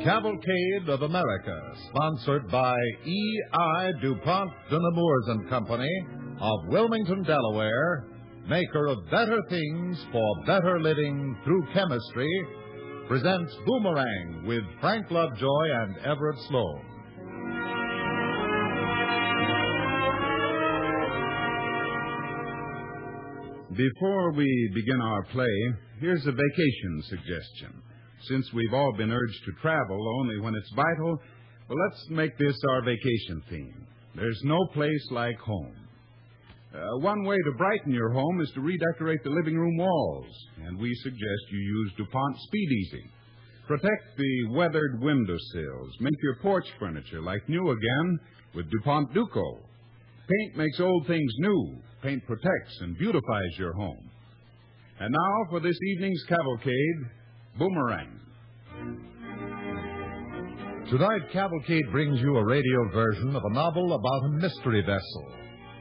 Cavalcade of America, sponsored by E.I. DuPont de Nemours and Company of Wilmington, Delaware, maker of better things for better living through chemistry, presents Boomerang with Frank Lovejoy and Everett Sloan. Before we begin our play, here's a vacation suggestion. Since we've all been urged to travel only when it's vital, well, let's make this our vacation theme. There's no place like home. One way to brighten your home is to redecorate the living room walls, and we suggest you use DuPont Speed Easy. Protect the weathered windowsills. Make your porch furniture like new again with DuPont Duco. Paint makes old things new. Paint protects and beautifies your home. And now for this evening's cavalcade, Boomerang. Tonight, Cavalcade brings you a radio version of a novel about a mystery vessel,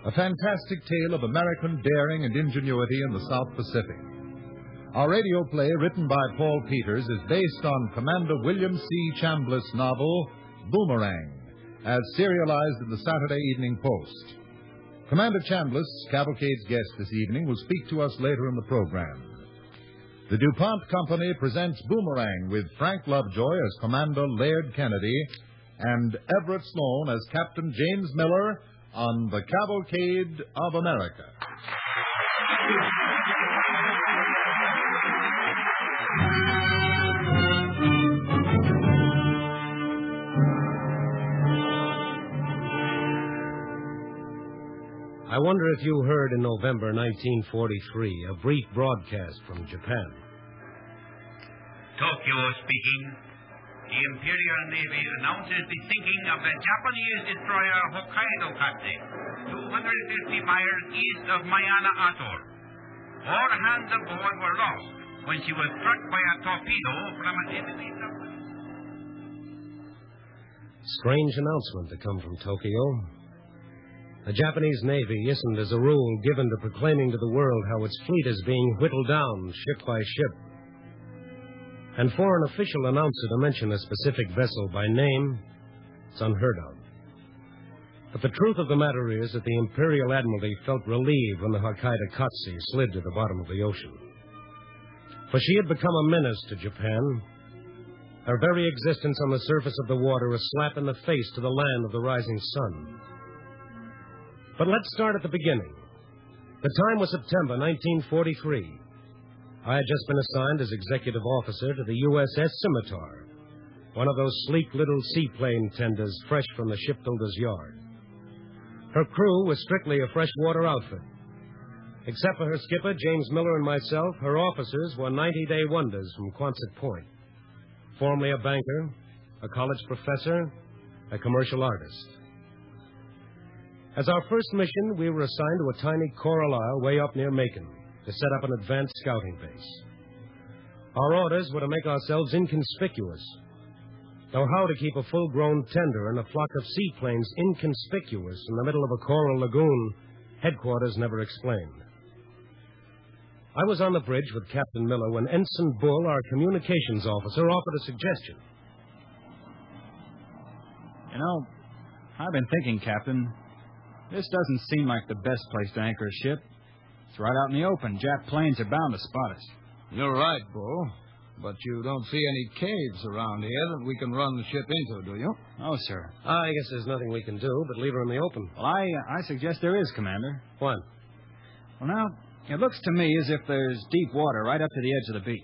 a fantastic tale of American daring and ingenuity in the South Pacific. Our radio play, written by Paul Peters, is based on Commander William C. Chambliss' novel, Boomerang, as serialized in the Saturday Evening Post. Commander Chambliss, Cavalcade's guest this evening, will speak to us later in the program. The DuPont Company presents Boomerang with Frank Lovejoy as Commander Laird Kennedy and Everett Sloan as Captain James Miller on the Cavalcade of America. I wonder if you heard in November 1943 a brief broadcast from Japan. Tokyo speaking. The Imperial Navy announces the sinking of the Japanese destroyer Hokkaido Katse, 250 miles east of Mayana Atoll. All hands aboard were lost when she was struck by a torpedo from an enemy submarine. Strange announcement to come from Tokyo. The Japanese Navy isn't, as a rule, given to proclaiming to the world how its fleet is being whittled down ship by ship. And for an official announcer to mention a specific vessel by name, it's unheard of. But the truth of the matter is that the Imperial Admiralty felt relieved when the Hokkaido Katse slid to the bottom of the ocean. For she had become a menace to Japan. Her very existence on the surface of the water a slap in the face to the land of the rising sun. But let's start at the beginning. The time was September 1943. I had just been assigned as executive officer to the USS Scimitar, one of those sleek little seaplane tenders fresh from the shipbuilder's yard. Her crew was strictly a freshwater outfit. Except for her skipper, James Miller, and myself, her officers were 90-day wonders from Quonset Point. Formerly a banker, a college professor, a commercial artist. As our first mission, we were assigned to a tiny coral isle way up near Macon to set up an advanced scouting base. Our orders were to make ourselves inconspicuous. Though how to keep a full-grown tender and a flock of seaplanes inconspicuous in the middle of a coral lagoon, headquarters never explained. I was on the bridge with Captain Miller when Ensign Bull, our communications officer, offered a suggestion. You know, I've been thinking, Captain, this doesn't seem like the best place to anchor a ship. It's right out in the open. Jap planes are bound to spot us. You're right, Bull. But you don't see any caves around here that we can run the ship into, do you? Oh, sir. I guess there's nothing we can do but leave her in the open. Well, I suggest there is, Commander. What? Well, now, it looks to me as if there's deep water right up to the edge of the beach.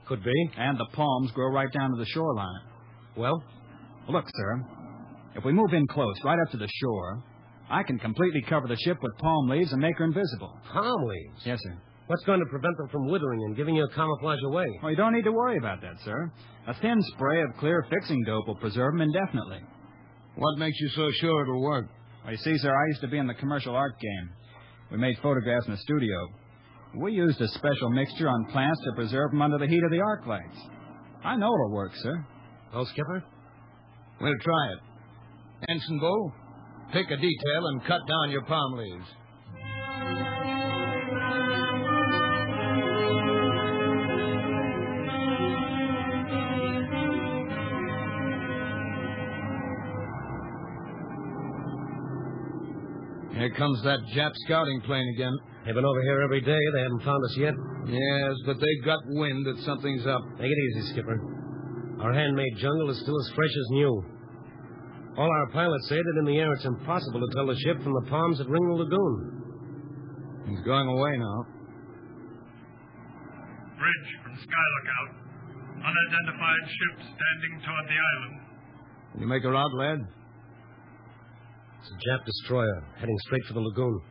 Could be. And the palms grow right down to the shoreline. Well? Look, sir, if we move in close, right up to the shore, I can completely cover the ship with palm leaves and make her invisible. Palm leaves? Yes, sir. What's going to prevent them from withering and giving you a camouflage away? Well, you don't need to worry about that, sir. A thin spray of clear fixing dope will preserve them indefinitely. What makes you so sure it'll work? Well, you see, sir, I used to be in the commercial art game. We made photographs in the studio. We used a special mixture on plants to preserve them under the heat of the arc lights. I know it'll work, sir. Oh, Skipper? We'll try it. Ensign Bull, pick a detail and cut down your palm leaves. Here comes that Jap scouting plane again. They've been over here every day. They haven't found us yet. Yes, but they've got wind that something's up. Take it easy, Skipper. Our handmade jungle is still as fresh as new. All our pilots say that in the air it's impossible to tell the ship from the palms that ring the lagoon. He's going away now. Bridge from Sky Lookout. Unidentified ship standing toward the island. Can you make her out, lad? It's a Jap destroyer heading straight for the lagoon.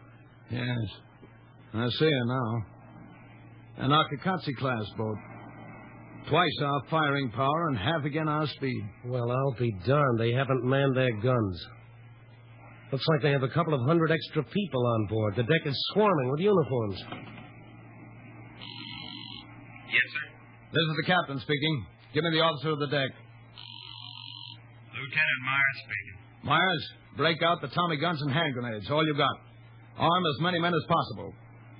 Yes. I see her now. An Akakatsi-class boat. Twice our firing power and half again our speed. Well, I'll be darned. They haven't manned their guns. Looks like they have a couple of hundred extra people on board. The deck is swarming with uniforms. Yes, sir. This is the captain speaking. Give me the officer of the deck. Lieutenant Myers speaking. Myers, break out the Tommy guns and hand grenades. All you got. Arm as many men as possible.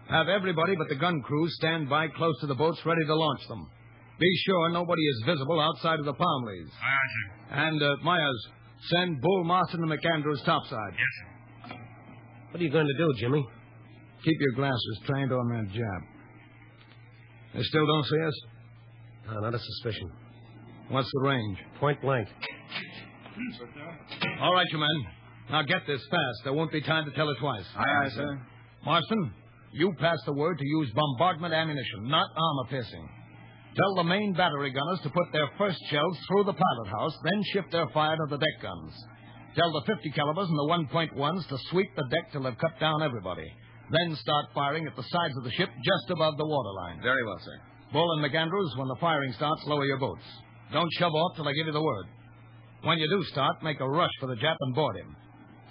Have everybody but the gun crews stand by close to the boats ready to launch them. Be sure nobody is visible outside of the palm leaves. Aye, sir. And, Myers, send Bull Marston and McAndrews topside. Yes, sir. What are you going to do, Jimmy? Keep your glasses trained on that Jap. They still don't see us? No, not a suspicion. What's the range? Point blank. All right, you men. Now get this fast. There won't be time to tell it twice. Aye, sir. Marston, you pass the word to use bombardment ammunition, not armor-piercing. Tell the main battery gunners to put their first shells through the pilot house, then shift their fire to the deck guns. Tell the 50 calibers and the 1.1s to sweep the deck till they've cut down everybody. Then start firing at the sides of the ship just above the waterline. Very well, sir. Bull and McAndrews, when the firing starts, lower your boats. Don't shove off till I give you the word. When you do start, make a rush for the Jap and board him.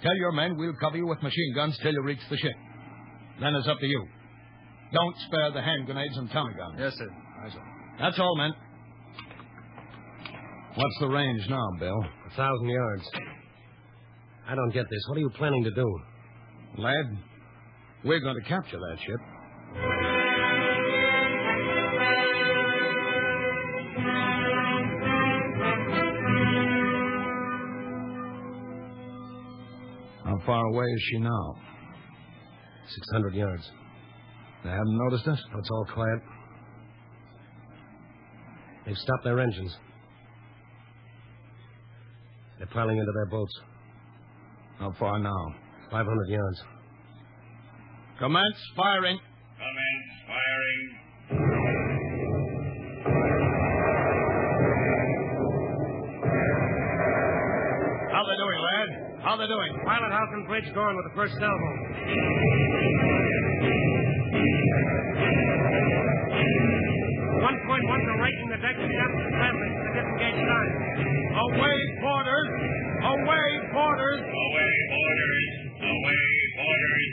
Tell your men we'll cover you with machine guns till you reach the ship. Then it's up to you. Don't spare the hand grenades and Tommy guns. Yes, sir. Aye, sir. That's all, men. What's the range now, Bill? 1,000 yards. I don't get this. What are you planning to do? Lad, we're going to capture that ship. How far away is she now? 600 yards. They haven't noticed us? Oh, it's all quiet. They've stopped their engines. They're piling into their boats. How far now? 500 yards. Commence firing. Commence firing. How they doing, lad? How they doing? Pilot house and bridge going with the first salvo. 1.1s are raking the deck and Jefferson family to the disengaged side. Away, boarders! Away, boarders! Away, boarders! Away, boarders!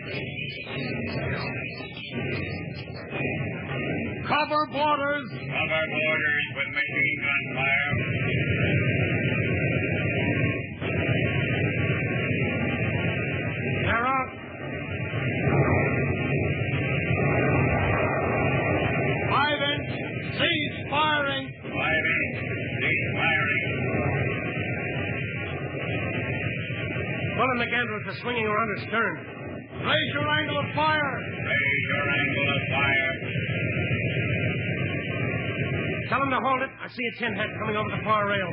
Cover boarders! Cover boarders with machine gun fire. They're out. 5-inch, cease firing! 5-inch, cease firing. Bull and McAndrews are swinging around her stern. Raise your angle of fire! Raise your angle of fire. Tell them to hold it. I see a tin head coming over the far rail.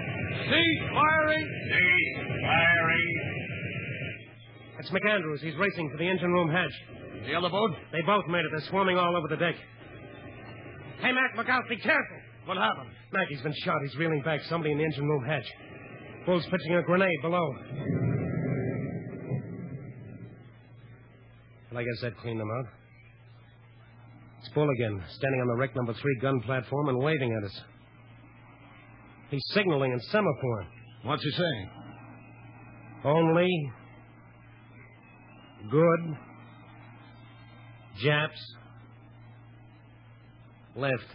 Cease firing! Cease firing. It's McAndrews. He's racing for the engine room hatch. The other boat? They both made it. They're swarming all over the deck. Hey, Mac, look out. Be careful. What happened? Mac, he's been shot. He's reeling back. Somebody in the engine room hatch. Bull's pitching a grenade below. Well, I guess that cleaned them out. It's Bull again, standing on the wreck number 3 gun platform and waving at us. He's signaling in semaphore. What's he saying? Only good Japs left.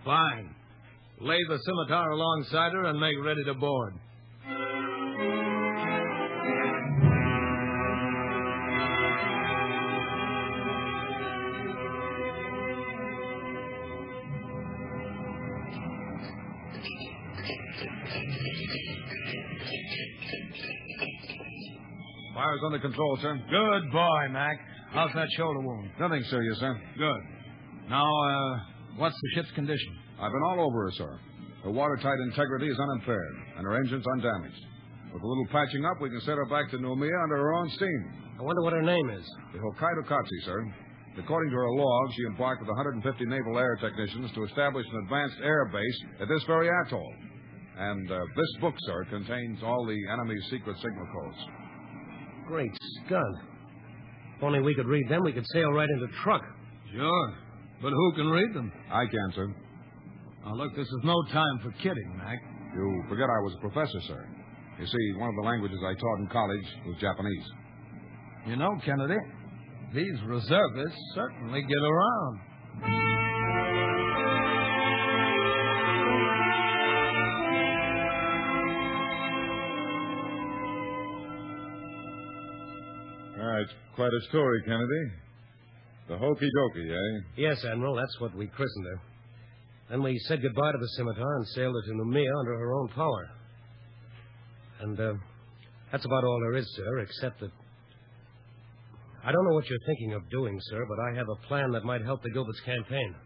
Fine. Lay the scimitar alongside her and make ready to board. Fire's under control, sir. Good boy, Mac. How's that shoulder wound? Nothing serious, sir. Good. Now, what's the ship's condition? I've been all over her, sir. Her watertight integrity is unimpaired, and her engine's undamaged. With a little patching up, we can set her back to Noumea under her own steam. I wonder what her name is. The Hokkaido Katsu, sir. According to her log, she embarked with 150 naval air technicians to establish an advanced air base at this very atoll. And this book, sir, contains all the enemy's secret signal codes. Great Scott. If only we could read them, we could sail right into truck. Sure. But who can read them? I can, sir. Now, look, this is no time for kidding, Mac. You forget I was a professor, sir. You see, one of the languages I taught in college was Japanese. You know, Kennedy, these reservists certainly get around. It's quite a story, Kennedy. The hokey dokey, eh? Yes, Admiral, that's what we christened her. Then we said goodbye to the Scimitar and sailed her to Noumea under her own power. And that's about all there is, sir, except that... I don't know what you're thinking of doing, sir, but I have a plan that might help the Gilbert's campaign.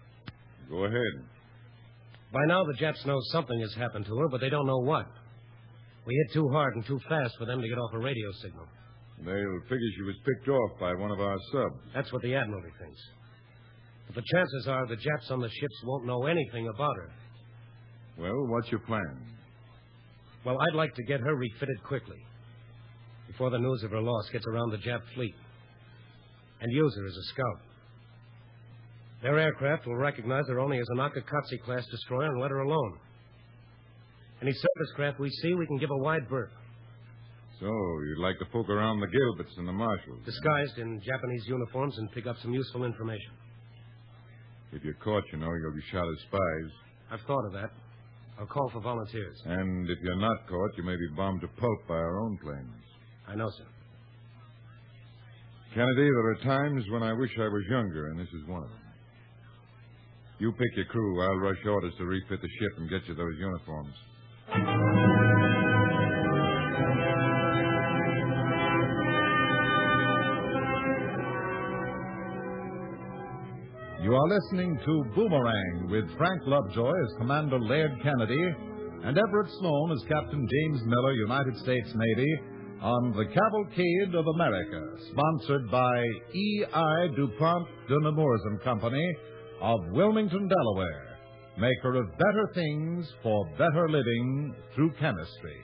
Go ahead. By now, the Japs know something has happened to her, but they don't know what. We hit too hard and too fast for them to get off a radio signal. They'll figure she was picked off by one of our subs. That's what the Admiralty thinks. But the chances are the Japs on the ships won't know anything about her. Well, what's your plan? Well, I'd like to get her refitted quickly, before the news of her loss gets around the Jap fleet, and use her as a scout. Their aircraft will recognize her only as an Akakatsi-class destroyer and let her alone. Any surface craft we see, we can give a wide berth. So, you'd like to poke around the Gilberts and the Marshalls? Disguised in Japanese uniforms and pick up some useful information. If you're caught, you know, you'll be shot as spies. I've thought of that. I'll call for volunteers. And if you're not caught, you may be bombed to pulp by our own planes. I know, sir. Kennedy, there are times when I wish I was younger, and this is one of them. You pick your crew. I'll rush orders to refit the ship and get you those uniforms. You are listening to Boomerang with Frank Lovejoy as Commander Laird Kennedy and Everett Sloan as Captain James Miller, United States Navy, on the Cavalcade of America, sponsored by E.I. DuPont de Nemours and Company of Wilmington, Delaware, maker of better things for better living through chemistry.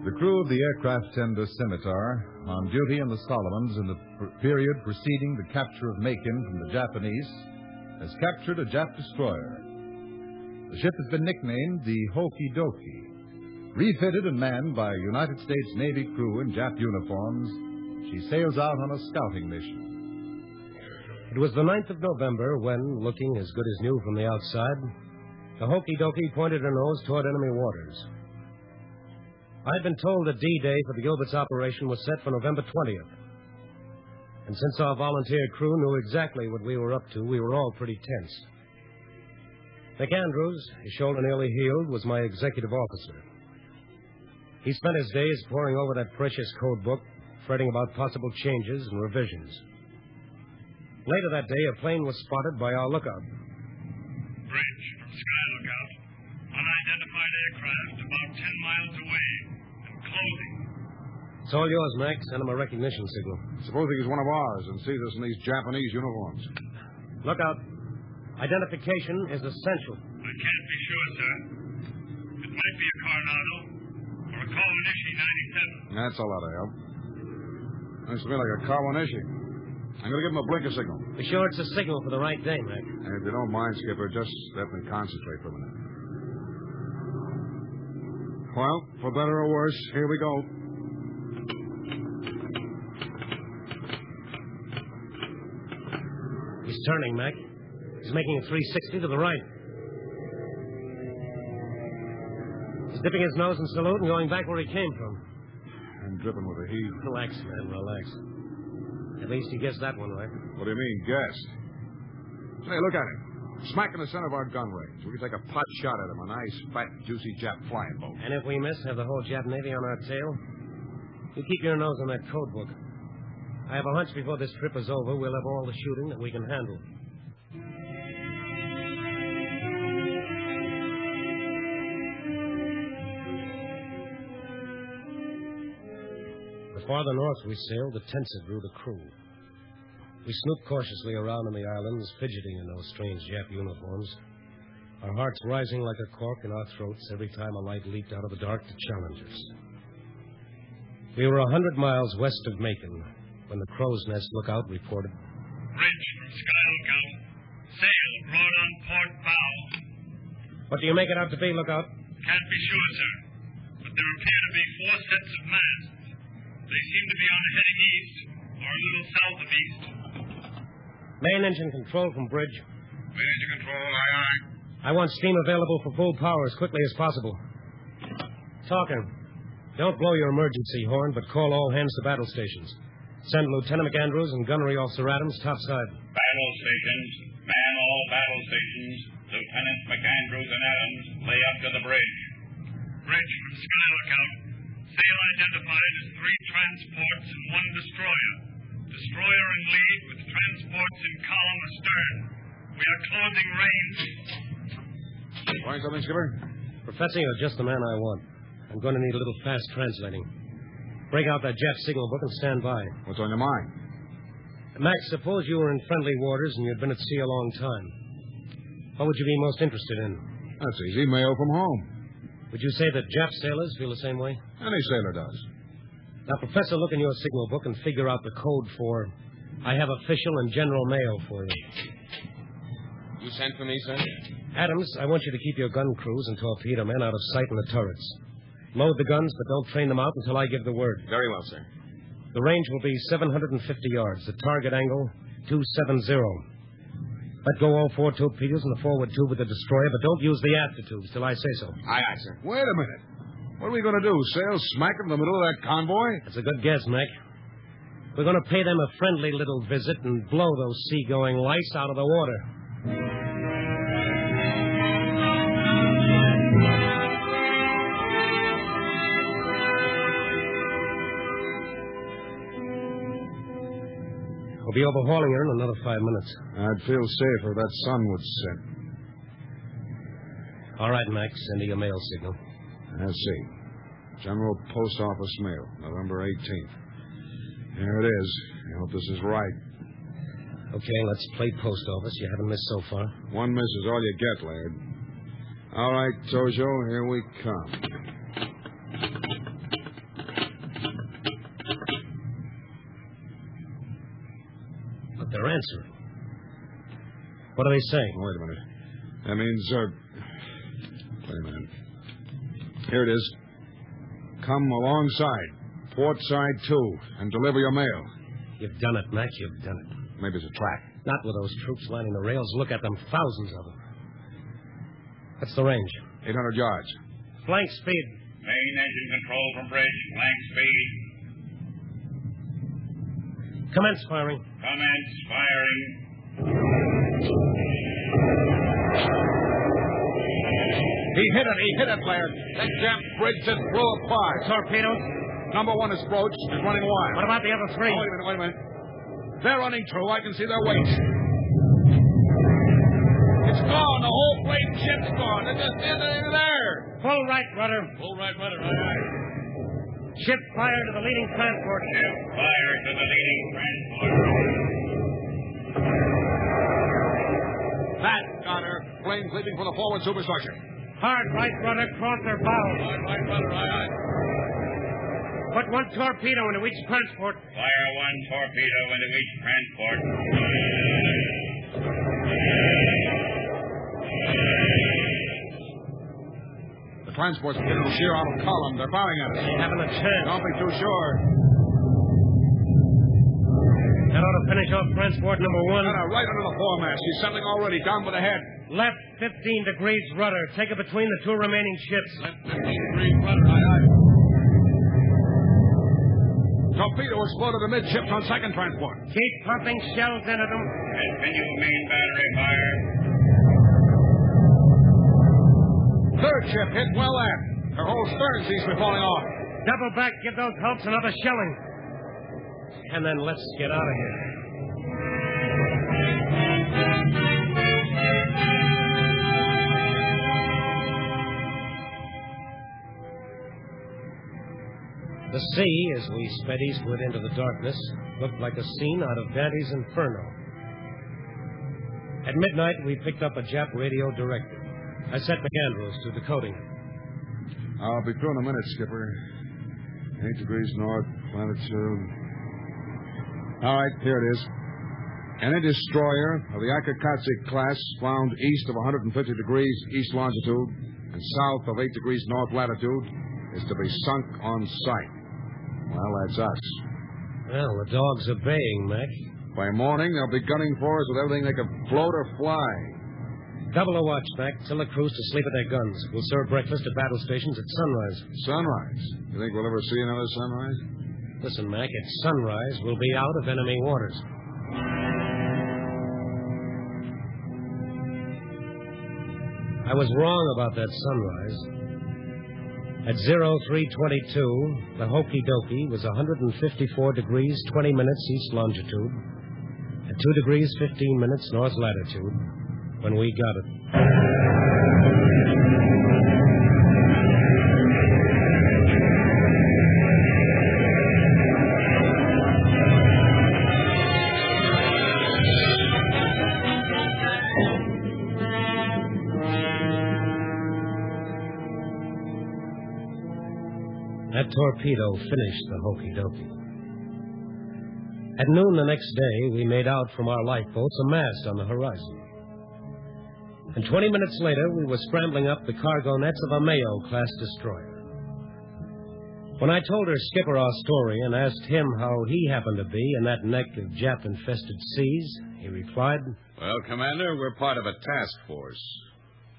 The crew of the aircraft tender Scimitar, on duty in the Solomons in the period preceding the capture of Macon from the Japanese, has captured a Jap destroyer. The ship has been nicknamed the Hokey Dokey. Refitted and manned by a United States Navy crew in Jap uniforms, she sails out on a scouting mission. It was the 9th of November when, looking as good as new from the outside, the Hokey Dokey pointed her nose toward enemy waters. I'd been told the D-Day for the Gilbert's operation was set for November 20th. And since our volunteer crew knew exactly what we were up to, we were all pretty tense. Nick Andrews, his shoulder nearly healed, was my executive officer. He spent his days poring over that precious code book, fretting about possible changes and revisions. Later that day, a plane was spotted by our lookout. Bridge from Sky Lookout. Unidentified aircraft about 10 miles away and closing. It's all yours, Mac. Send him a recognition signal. Supposing he's one of ours and sees us in these Japanese uniforms. Lookout. Identification is essential. I can't be sure, sir. It might be a Coronado or a Kawanishi 97. That's a lot of help. Looks to me like a Kawanishi. I'm going to give him a blinker signal. Be sure it's a signal for the right day, Mac. And if you don't mind, Skipper, just let me concentrate for a minute. Well, for better or worse, here we go. He's turning, Mac. He's making a 360 to the right. He's dipping his nose in salute and going back where he came from. I'm dripping with the heat. Relax, man, relax. At least he guessed that one right. What do you mean, guessed? Hey, look at him. Smack in the center of our gun range. We can take a pot shot at him. A nice, fat, juicy Jap flying boat. And if we miss, have the whole Jap Navy on our tail? You keep your nose on that code book. I have a hunch before this trip is over, we'll have all the shooting that we can handle. The farther north we sailed, the tenser grew the crew. We snooped cautiously around in the islands, fidgeting in those strange Jap uniforms, our hearts rising like a cork in our throats every time a light leaped out of the dark to challenge us. We were 100 miles west of Macon when the Crow's Nest lookout reported. Bridge from Sky Lookout. Sail brought on port bow. What do you make it out to be, lookout? Can't be sure, sir. But there appear to be 4 sets of masts. They seem to be on heading east, or a little south of east. Main engine control from bridge. Main engine control, aye, aye. I want steam available for full power as quickly as possible. Talking. Don't blow your emergency horn, but call all hands to battle stations. Send Lieutenant McAndrews and Gunnery Officer Adams topside. Battle stations. Man all battle stations. Lieutenant McAndrews and Adams lay up to the bridge. Bridge from Sky Lookout. Sail identified as 3 transports and 1 destroyer. Destroyer in lead with transports in column astern. We are closing range. Want something, Skipper? Professor, you're just the man I want. I'm going to need a little fast translating. Break out that Jap signal book and stand by. What's on your mind? Max, suppose you were in friendly waters and you'd been at sea a long time. What would you be most interested in? That's easy. Mail from home. Would you say that Jap sailors feel the same way? Any sailor does. Now, Professor, look in your signal book and figure out the code for I have official and general mail for you. You sent for me, sir? Adams, I want you to keep your gun crews and torpedo men out of sight in the turrets. Load the guns, but don't train them out until I give the word. Very well, sir. The range will be 750 yards. The target angle, 270. Let go all 4 torpedoes and the forward tube with the destroyer, but don't use the after tubes till I say so. Aye, aye, sir. Wait a minute. What are we going to do? Sail smack in the middle of that convoy? That's a good guess, Mac. We're going to pay them a friendly little visit and blow those seagoing lice out of the water. We'll be overhauling her in another 5 minutes. I'd feel safer if that sun would set. All right, Max. Send me your mail signal. Let's see. General Post Office Mail, November 18th. There it is. I hope this is right. Okay, let's play post office. You haven't missed so far. 1 miss is all you get, Laird. All right, Tojo, here we come. But they're answering. What are they saying? Wait a minute. That means, wait a minute. Here it is. Come alongside. Port side 2, and deliver your mail. You've done it, Mac. You've done it. Maybe it's a trap. Not with those troops lining the rails. Look at them. Thousands of them. What's the range? 800 yards. Flank speed. Main engine control from bridge. Flank speed. Commence firing. Commence firing. He hit it, Laird. That Jap brig just blew apart. Torpedoes? Number 1 is broached. Is running wild. What about the other 3? Oh, wait a minute. They're running true. I can see their weights. It's gone. The whole blade ship's gone. They're just in there. Full right rudder. Full right rudder, aye, aye. Ship fire to the leading transport. Ship fire to the leading transport. That got her. Flames leaping for the forward superstructure. Hard right rudder, cross her bow. Hard right rudder, aye, aye. Put 1 torpedo into each transport. Fire 1 torpedo into each transport. The transport's beginning to shear out of column. They're firing at us. Ain't having a chance. Don't be too sure. That ought to finish off transport number 1. No, right under the foremast. She's settling already. Down with the head. Left 15 degrees rudder. Take it between the 2 remaining ships. Left 15 degrees rudder, aye, aye. Torpedo exploded amidships on second transport. Keep pumping shells into them. Continue main battery fire. Chip. Hit well there. Her whole stern seems to be falling off. Double back, give those hulks another shelling. And then let's get out of here. The sea, as we sped eastward into the darkness, looked like a scene out of Dante's Inferno. At midnight, we picked up a Jap radio directive. I set McAndrews to decoding it. I'll be through in a minute, Skipper. 8 degrees north, latitude. All right, here it is. Any destroyer of the Cavalcade class found east of 150 degrees east longitude and south of 8 degrees north latitude is to be sunk on sight. Well, that's us. Well, the dogs are baying, Mac. By morning, they'll be gunning for us with everything they can float or fly. Double a watch, Mac. Tell the crews to sleep at their guns. We'll serve breakfast at battle stations at sunrise. Sunrise? You think we'll ever see another sunrise? Listen, Mac, at sunrise, we'll be out of enemy waters. I was wrong about that sunrise. At 0322, the Hokey Dokey was 154 degrees 20 minutes east longitude, at 2 degrees 15 minutes north latitude, when we got it. That torpedo finished the Hokey Dokey. At noon the next day, we made out from our lifeboats a mast on the horizon. And 20 minutes later, we were scrambling up the cargo nets of a Mayo-class destroyer. When I told her skipper our story and asked him how he happened to be in that neck of Jap-infested seas, he replied, Well, Commander, we're part of a task force.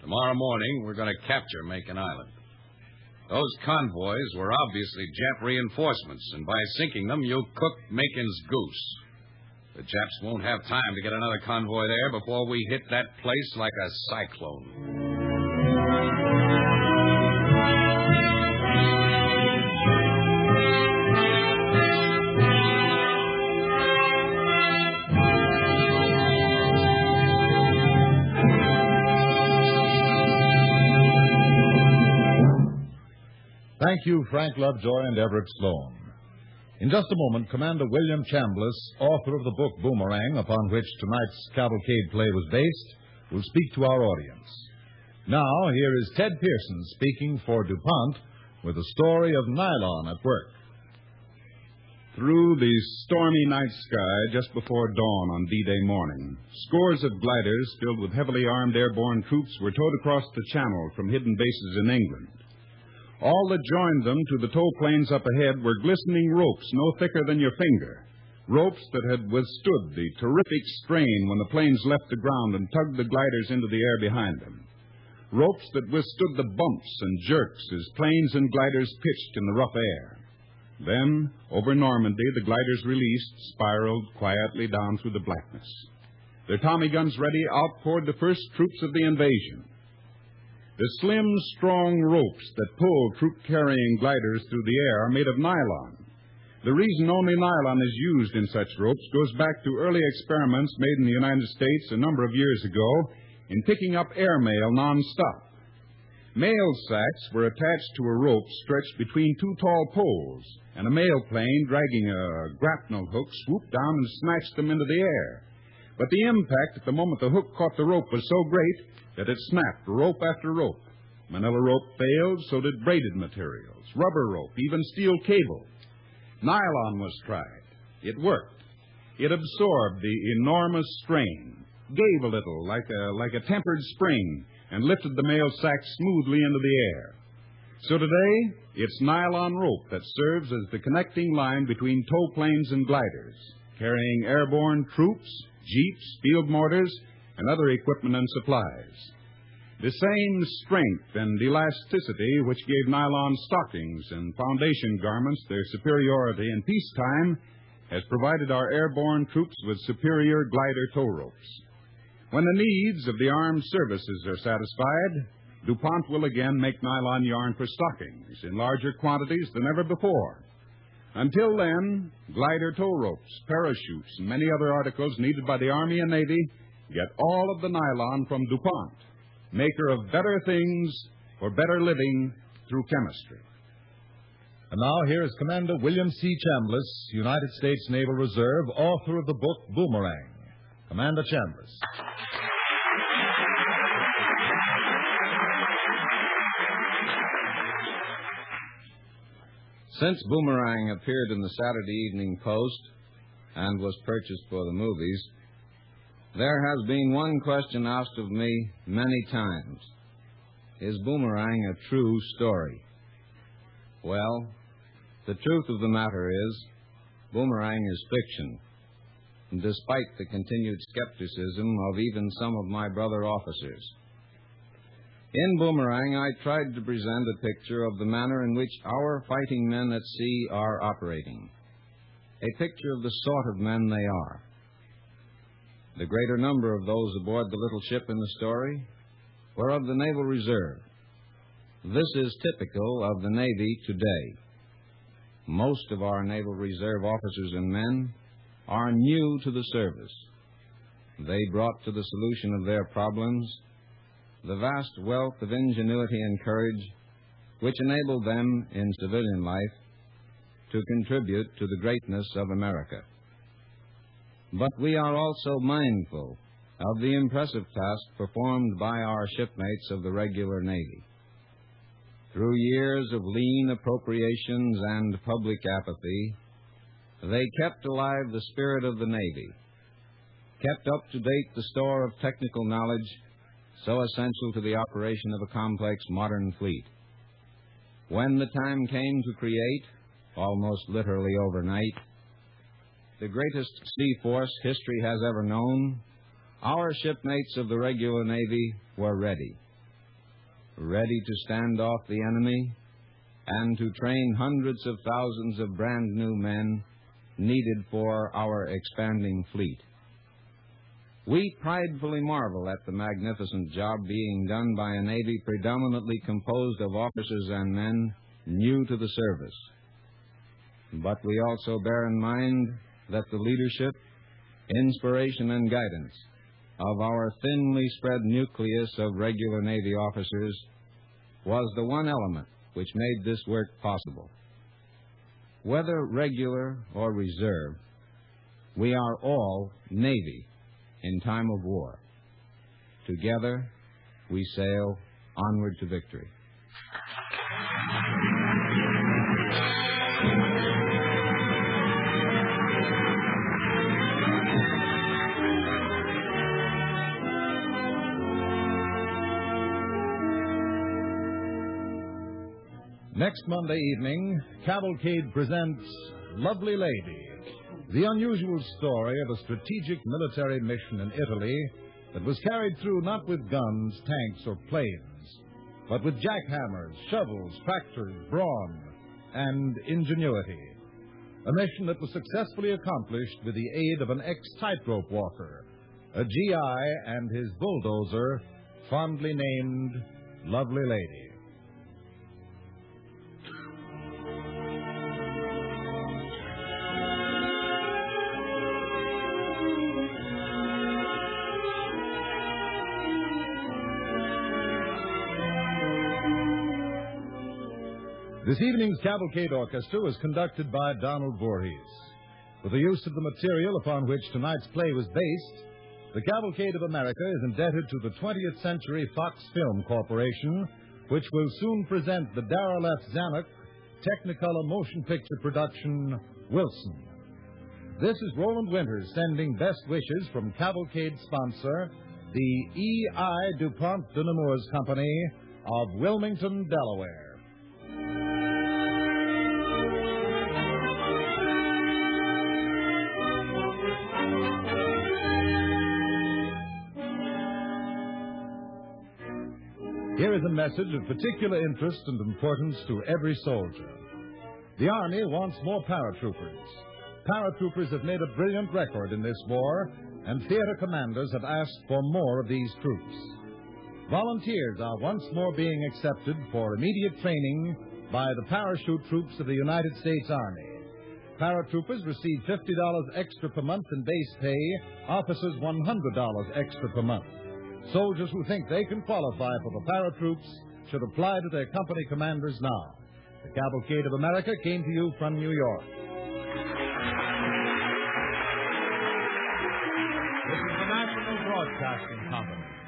Tomorrow morning, we're going to capture Macon Island. Those convoys were obviously Jap reinforcements, and by sinking them, you cooked Macon's goose. The Japs won't have time to get another convoy there before we hit that place like a cyclone. Thank you, Frank Lovejoy and Everett Sloan. In just a moment, Commander William Chambliss, author of the book Boomerang, upon which tonight's Cavalcade play was based, will speak to our audience. Now, here is Ted Pearson speaking for DuPont with a story of nylon at work. Through the stormy night sky just before dawn on D-Day morning, scores of gliders filled with heavily armed airborne troops were towed across the channel from hidden bases in England. All that joined them to the tow planes up ahead were glistening ropes no thicker than your finger, ropes that had withstood the terrific strain when the planes left the ground and tugged the gliders into the air behind them, ropes that withstood the bumps and jerks as planes and gliders pitched in the rough air. Then, over Normandy, the gliders released, spiraled quietly down through the blackness. Their Tommy guns ready, out poured the first troops of the invasion. The slim, strong ropes that pull troop-carrying gliders through the air are made of nylon. The reason only nylon is used in such ropes goes back to early experiments made in the United States a number of years ago in picking up airmail nonstop. Mail sacks were attached to a rope stretched between two tall poles, and a mail plane dragging a grapnel hook swooped down and snatched them into the air. But the impact at the moment the hook caught the rope was so great that it snapped rope after rope. Manila rope failed, so did braided materials, rubber rope, even steel cable. Nylon was tried. It worked. It absorbed the enormous strain, gave a little like a tempered spring, and lifted the mail sack smoothly into the air. So today, it's nylon rope that serves as the connecting line between tow planes and gliders, carrying airborne troops, jeeps, field mortars, and other equipment and supplies. The same strength and elasticity which gave nylon stockings and foundation garments their superiority in peacetime has provided our airborne troops with superior glider tow ropes. When the needs of the armed services are satisfied, DuPont will again make nylon yarn for stockings in larger quantities than ever before. Until then, glider tow ropes, parachutes, and many other articles needed by the Army and Navy get all of the nylon from DuPont, maker of better things for better living through chemistry. And now here is Commander William C. Chambliss, United States Naval Reserve, author of the book Boomerang. Commander Chambliss. Since Boomerang appeared in the Saturday Evening Post and was purchased for the movies, there has been one question asked of me many times. Is Boomerang a true story? Well, the truth of the matter is, Boomerang is fiction, despite the continued skepticism of even some of my brother officers. In Boomerang, I tried to present a picture of the manner in which our fighting men at sea are operating, a picture of the sort of men they are. The greater number of those aboard the little ship in the story were of the Naval Reserve. This is typical of the Navy today. Most of our Naval Reserve officers and men are new to the service. They brought to the solution of their problems the vast wealth of ingenuity and courage which enabled them in civilian life to contribute to the greatness of America. But we are also mindful of the impressive task performed by our shipmates of the regular Navy. Through years of lean appropriations and public apathy, they kept alive the spirit of the Navy, kept up to date the store of technical knowledge so essential to the operation of a complex modern fleet. When the time came to create, almost literally overnight, the greatest sea force history has ever known, our shipmates of the regular Navy were ready to stand off the enemy and to train hundreds of thousands of brand new men needed for our expanding fleet. We pridefully marvel at the magnificent job being done by a Navy predominantly composed of officers and men new to the service. But we also bear in mind that the leadership, inspiration, and guidance of our thinly spread nucleus of regular Navy officers was the one element which made this work possible. Whether regular or reserve, we are all Navy in time of war. Together, we sail onward to victory. Next Monday evening, Cavalcade presents Lovely Lady, the unusual story of a strategic military mission in Italy that was carried through not with guns, tanks, or planes, but with jackhammers, shovels, tractors, brawn, and ingenuity. A mission that was successfully accomplished with the aid of an ex-tightrope walker, a GI and his bulldozer, fondly named Lovely Lady. This evening's Cavalcade Orchestra was conducted by Donald Voorhees. For the use of the material upon which tonight's play was based, the Cavalcade of America is indebted to the 20th Century Fox Film Corporation, which will soon present the Darrell F. Zanuck Technicolor motion picture production, Wilson. This is Roland Winters sending best wishes from Cavalcade sponsor, the E.I. DuPont de Nemours Company of Wilmington, Delaware. Here is a message of particular interest and importance to every soldier. The Army wants more paratroopers. Paratroopers have made a brilliant record in this war, and theater commanders have asked for more of these troops. volunteers are once more being accepted for immediate training by the parachute troops of the United States Army. Paratroopers receive $50 extra per month in base pay, officers $100 extra per month. Soldiers who think they can qualify for the paratroops should apply to their company commanders now. The Cavalcade of America came to you from New York. This is the National Broadcasting Company.